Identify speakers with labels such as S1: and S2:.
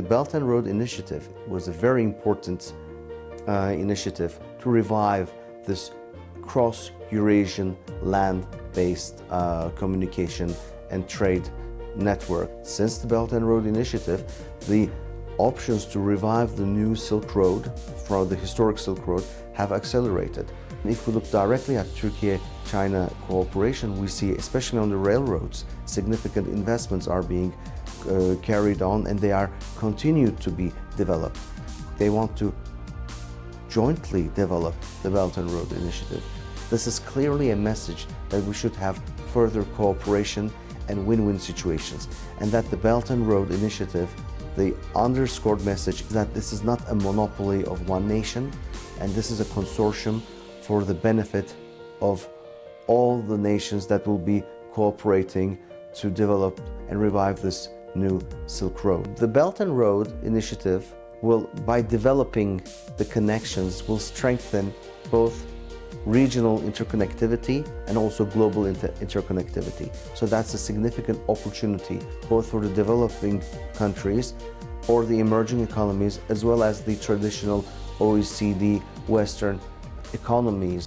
S1: The Belt and Road Initiative was a very important initiative to revive this cross-Eurasian land-based communication and trade network. Since the Belt and Road Initiative, the options to revive the new Silk Road from the historic Silk Road have accelerated. If we look directly at Turkey-China cooperation, we see, especially on the railroads, significant investments are being carried on, and they are continued to be developed. They want to jointly develop the Belt and Road Initiative. This is clearly a message that we should have further cooperation and win-win situations, and that the Belt and Road Initiative, the underscored message is that this is not a monopoly of one nation, and this is a consortium for the benefit of all the nations that will be cooperating to develop and revive this new Silk Road. The Belt and Road Initiative will, by developing the connections, will strengthen both regional interconnectivity and also global interconnectivity. So that's a significant opportunity both for the developing countries or the emerging economies, as well as the traditional OECD Western economies.